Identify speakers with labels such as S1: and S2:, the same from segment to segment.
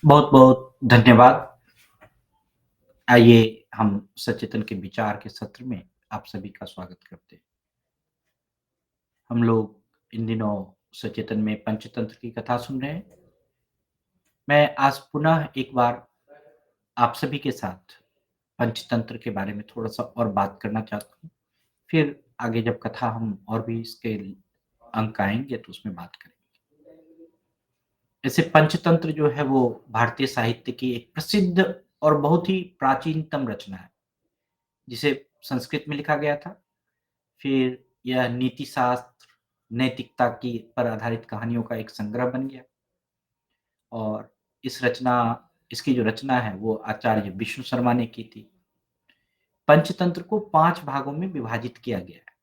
S1: बहुत-बहुत धन्यवाद। आइए हम सचेतन के विचार के सत्र में आप सभी का स्वागत करते हैं। हम लोग इन दिनों सचेतन में पंचतंत्र की कथा सुन रहे हैं। मैं आज पुनः एक बार आप सभी के साथ पंचतंत्र के बारे में थोड़ा-सा और बात करना चाहता हूँ। फिर आगे जब कथा हम और भी इसके अंक आएँगे तो उसमें बात करेंगे। ऐसे पंचतंत्र जो है वो भारतीय साहित्य की एक प्रसिद्ध और बहुत ही प्राचीनतम रचना है, जिसे संस्कृत में लिखा गया था। फिर यह नीति शास्त्र, नैतिकता की पर आधारित कहानियों का एक संग्रह बन गया और इसकी जो रचना है वो आचार्य विष्णु शर्मा ने की थी। पंचतंत्र को 5 भागों में विभाजित किया गया है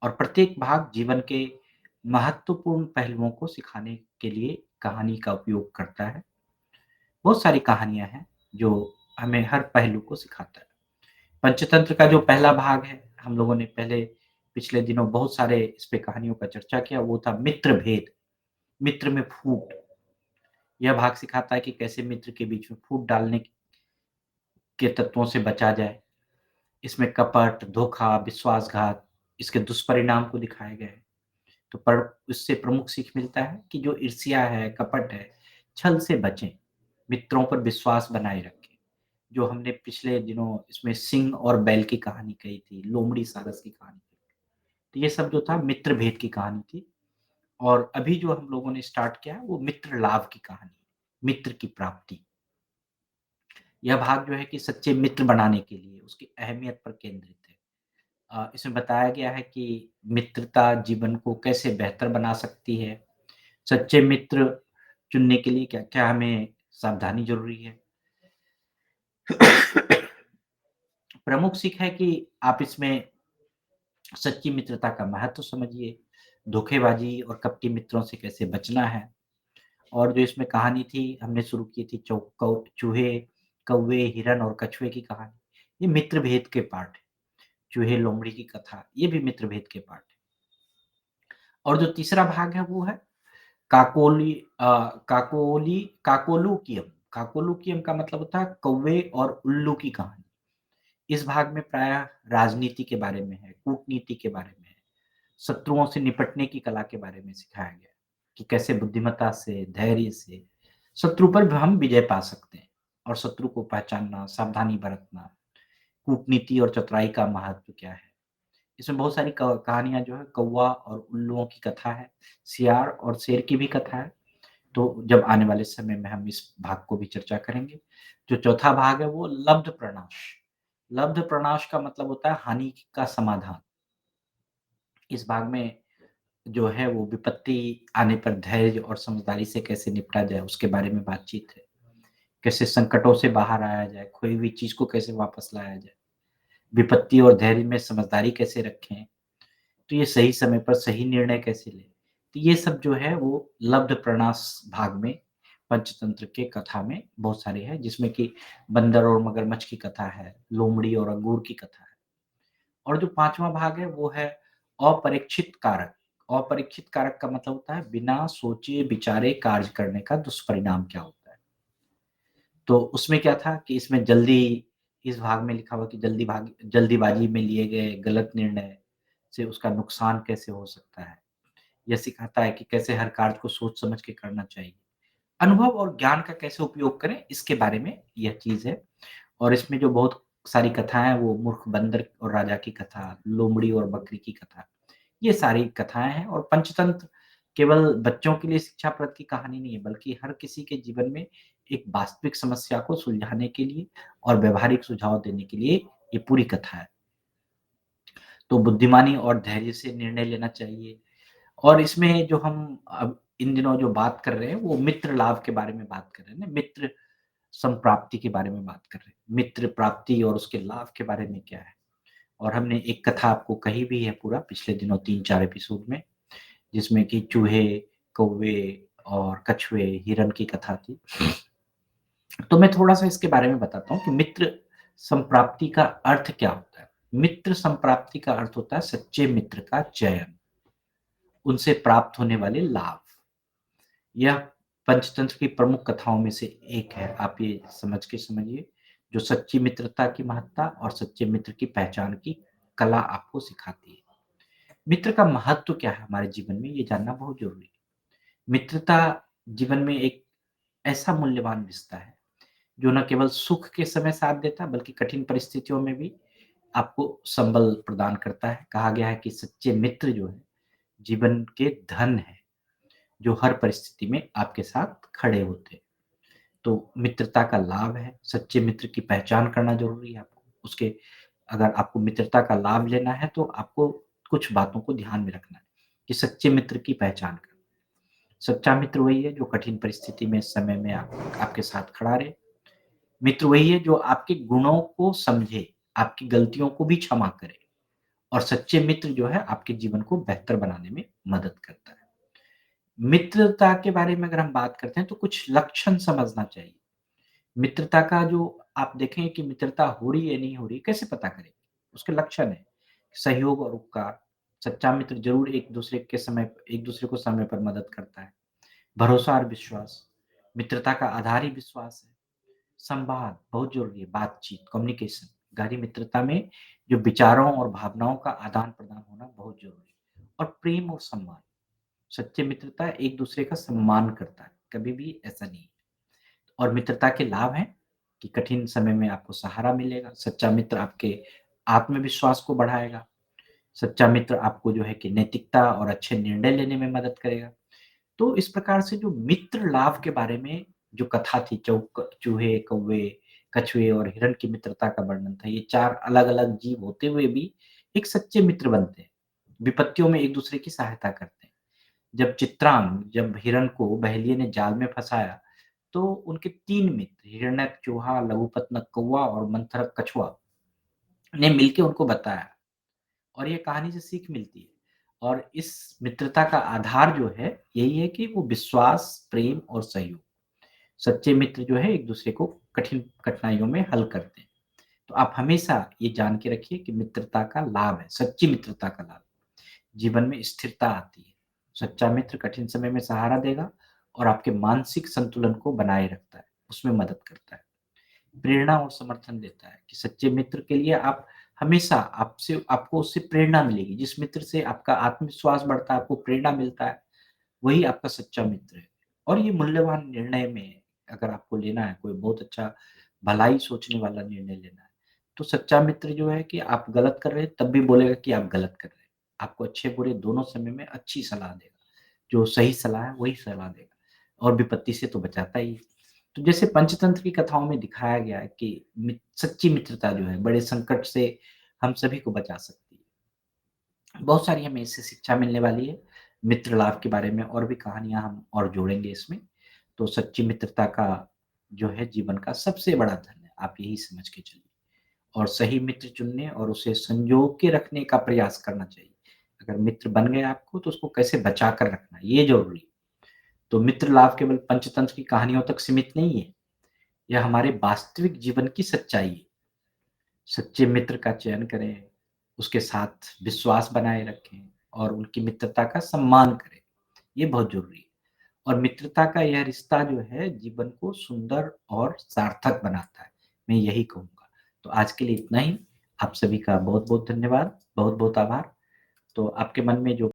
S1: और प्रत्येक भाग जीवन के महत्वपूर्ण पहलुओं को सिखाने के लिए कहानी का उपयोग करता है। बहुत सारी कहानियाँ हैं जो हमें हर पहलू को सिखाता है। पंचतंत्र का जो पहला भाग है, हम लोगों ने पहले पिछले दिनों बहुत सारे इस पे कहानियों का चर्चा किया, वो था मित्र भेद, मित्र में फूट। यह भाग सिखाता है कि कैसे मित्र के बीच में फूट डालने के तत्वों से बचा जाए। इसमें कपट, धोखा, विश्वासघात, इसके दुष्परिणाम को दिखाया गया है। तो पर इससे प्रमुख सीख मिलता है कि जो ईर्ष्या है, कपट है, छल से बचें, मित्रों पर विश्वास बनाए रखें। जो हमने पिछले दिनों इसमें सिंह और बैल की कहानी कही थी, लोमड़ी सारस की कहानी कही। तो ये सब जो था मित्र भेद की कहानी थी और अभी जो हम लोगों ने स्टार्ट किया है वो मित्र लाभ की कहानी है, मित्र की प्राप्ति। यह भाग जो है कि सच्चे मित्र बनाने के लिए उसकी अहमियत पर केंद्रित है। इसमें बताया गया है कि मित्रता जीवन को कैसे बेहतर बना सकती है। सच्चे मित्र चुनने के लिए क्या-क्या हमें सावधानी ज़रूरी है। प्रमुख सीख है कि आप इसमें सच्ची मित्रता का महत्व समझिए, धोखेबाजी और कपटी मित्रों से कैसे बचना है। और जो इसमें कहानी थी, हमने शुरू की थी चूहे, कौवे, हिरन और कछुए की कहानी। ये मित्र भेद के पार्ट है। चूहे, लोमड़ी की कथा, ये भी मित्र भेद के पार्ट है। और जो तीसरा भाग है वो है काकोली काकोली काकोलुकियम। काकोलुकियम का मतलब होता है कौवे और उल्लू की कहानी। इस भाग में प्रायः राजनीति के बारे में है, कूटनीति के बारे में है, शत्रुओं से निपटने की कला के बारे में सिखाया गया है, कि कैसे बुद्धिमत्ता से, धैर्य से शत्रु पर भी हम विजय पा सकते हैं और शत्रु को पहचानना, सावधानी बरतना, कूटनीति और चतुराई का महत्व क्या है। इसमें बहुत सारी क कहानियाँ जो है कौवा और उल्लुओं की कथा है, सियार और शेर की भी कथा है। तो जब आने वाले समय में हम इस भाग को भी चर्चा करेंगे। जो चौथा भाग है वो लब्ध प्रणाश। लब्ध प्रणाश का मतलब होता है हानि का समाधान। इस भाग में जो है वो विपत्ति आने पर धैर्य और समझदारी से कैसे निपटा जाए उसके बारे में बातचीत है। कैसे संकटों से बाहर आया जाए, खोई हुई चीज़ को कैसे वापस लाया जाए, विपत्ति और धैर्य में समझदारी कैसे रखें, तो ये सही समय पर सही निर्णय कैसे लें। तो ये सब जो है वो लब्ध प्रणास भाग में पंचतंत्र के कथा में बहुत सारे हैं जिसमें कि बंदर और मगरमच्छ की कथा है, लोमड़ी और अंगूर की कथा है। और जो 5वां भाग है वो है अपरीक्षित कारक। अपरीक्षित कारक का मतलब होता है बिना सोचे विचारे कार्य करने का दुष्परिणाम क्या होता है। तो उसमें क्या था कि इसमें इस भाग में लिखा हुआ कि जल्दीबाजी में लिए गए गलत निर्णय से उसका नुकसान कैसे हो सकता है। यह सिखाता है कि कैसे हर कार्य को सोच समझ के करना चाहिए। अनुभव और ज्ञान का कैसे उपयोग करें इसके बारे में यह चीज़ है। और इसमें जो बहुत सारी कथाएँ हैं वो मूर्ख बंदर और राजा की कथा, लोमड़ी और बकरी की कथा, ये सारी कथाएँ हैं और पंचतंत्र केवल बच्चों के लिए शिक्षाप्रद की कहानी नहीं है, बल्कि हर किसी के जीवन में एक वास्तविक समस्या को सुलझाने के लिए और व्यावहारिक सुझाव देने के लिए ये पूरी कथा है। तो बुद्धिमानी और धैर्य से निर्णय लेना चाहिए और इसमें जो हम अब इन दिनों जो बात कर रहे हैं, वो मित्र लाभ के बारे में बात कर रहे हैं ना, मित्र संप्राप्ति के बारे में बात कर रहे हैं। मित्र प्राप्ति और उसके लाभ के बारे में क्या है? और हमने एक कथा आपको कही भी है पूरा पिछले दिनों 3-4 एपिसोड में, जिसमें कि चूहे, कौवे और कछुए, हिरन की कथा थी। तो मैं थोड़ा-सा इसके बारे में बताता हूँ कि मित्र संप्राप्ति का अर्थ क्या होता है? मित्र संप्राप्ति का अर्थ होता है सच्चे मित्र का चयन, उनसे प्राप्त होने वाले लाभ। यह पंचतंत्र की प्रमुख कथाओं में से एक है। आप ये समझ के समझिए, जो सच्ची मित्रता की महत्ता और सच्चे मित्र की पहचान की कला आपको सिखाती है। मित्र का महत्व क्या है हमारे जीवन में, ये जानना बहुत ज़रूरी है। मित्रता जीवन में एक ऐसा मूल्यवान रिश्ता है, जो न केवल सुख के समय साथ देता है, बल्कि कठिन परिस्थितियों में भी आपको संबल प्रदान करता है। कहा गया है कि सच्चे मित्र जो है, जीवन के धन है, जो हर परिस्थिति में आपके साथ खड़े होते हैं। तो मित्रता का लाभ है, सच्चे मित्र की पहचान करना ज़रूरी है आपको। उसके अगर आपको मित्रता का लाभ लेना है, तो आपको कुछ बातों को ध्यान में रखना है कि सच्चे मित्र की पहचान करना। सच्चा मित्र वही है जो कठिन परिस्थिति में समय में आपके साथ खड़ा रहे। मित्र वही है जो आपके गुणों को समझे, आपकी गलतियों को भी क्षमा करे और सच्चे मित्र जो है आपके जीवन को बेहतर बनाने में मदद करता है। मित्रता के बारे में अगर हम बात करते हैं तो कुछ लक्षण समझना चाहिए। मित्रता का जो आप देखें कि मित्रता हो रही है, नहीं हो रही, कैसे पता करें? उसके लक्षण हैं, सहयोग और उपकार। सच्चा मित्र ज़रूर एक-दूसरे को समय पर मदद करता है। भरोसा और विश्वास, मित्रता का आधार ही विश्वास है। संवाद बहुत ज़रूरी है, बातचीत, कम्युनिकेशन। गहरी मित्रता में जो विचारों और भावनाओं का आदान-प्रदान होना बहुत ज़रूरी है। और प्रेम और सम्मान, सच्ची मित्रता एक-दूसरे का सम्मान करता है, कभी भी ऐसा नहीं है। और मित्रता के लाभ हैं कि कठिन समय में आपको सहारा मिलेगा, सच्चा मित्र आपके आत्मविश्वास को बढ़ाएगा, सच्चा मित्र आपको जो है कि नैतिकता और अच्छे निर्णय लेने में मदद करेगा। तो इस प्रकार से जो मित्र लाभ के बारे में जो कथा थी, चूहे, कौवे, कछुए और हिरण की मित्रता का वर्णन था। ये 4 अलग-अलग जीव होते हुए भी एक सच्चे मित्र बनते हैं। विपत्तियों में एक-दूसरे की सहायता करते हैं। जब हिरण को बहेलिये ने जाल में फँसाया, तो उनके 3 मित्र हिरण्यक चूहा, लघुपतनक कौवा और मंथरक कछुआ ने मिलके उनको बताया और ये कहानी से सीख मिलती है। और इस मित्रता का आधार जो है, यही है कि वो विश्वास, प्रेम और सहयोग। सच्चे मित्र जो है एक-दूसरे को कठिन कठिनाइयों में हल करते हैं। तो आप हमेशा ये जान के रखिए कि मित्रता का लाभ है, सच्ची मित्रता का लाभ। जीवन में स्थिरता आती है। सच्चा मित्र कठिन समय में सहारा देगा और आपके मानसिक संतुलन को बनाए रखता है, उसमें मदद करता है। प्रेरणा और समर्थन देता है कि सच्चे मित्र के लिए आप हमेशा आपको उससे प्रेरणा मिलेगी। जिस मित्र से आपका आत्मविश्वास बढ़ता है, आपको प्रेरणा मिलता है, वही आपका सच्चा मित्र है। और ये मूल्यवान निर्णय में अगर आपको लेना है, कोई बहुत अच्छा भलाई सोचने वाला निर्णय लेना है, तो सच्चा मित्र जो है कि आप गलत कर रहे हैं, तब भी बोलेगा कि आप गलत कर रहे हैं। आपको अच्छे-बुरे दोनों समय में अच्छी सलाह देगा। जो सही सलाह है, वही सलाह देगा और विपत्ति से तो बचाता ही है। तो जैसे पंचतंत्र की कथाओं में दिखाया गया है कि सच्ची मित्रता जो है, बड़े संकट से हम सभी को बचा सकती है। बहुत सारी हमें इससे शिक्षा मिलने वाली है। मित्र लाभ के बारे में और भी कहानियाँ हम और जोड़ेंगे इसमें। तो सच्ची मित्रता का जो है जीवन का सबसे बड़ा धन है, आप यही समझ के चलिए। और सही मित्र चुनने और उसे संजो के रखने का प्रयास करना चाहिए। अगर मित्र बन गए आपको तो उसको कैसे बचा कर रखना है, ये ज़रूरी है। तो मित्र लाभ केवल पंचतंत्र की कहानियों तक सीमित नहीं है, यह हमारे वास्तविक जीवन की सच्चाई है। सच्चे मित्र का चयन करें, उसके साथ विश्वास बनाए रखें और उनकी मित्रता का सम्मान करें, ये बहुत ज़रूरी है। और मित्रता का यह रिश्ता जो है जीवन को सुंदर और सार्थक बनाता है, मैं यही कहूँगा। तो आज के लिए इतना ही। आप सभी का बहुत-बहुत धन्यवाद, बहुत-बहुत आभार। तो आपके मन में जो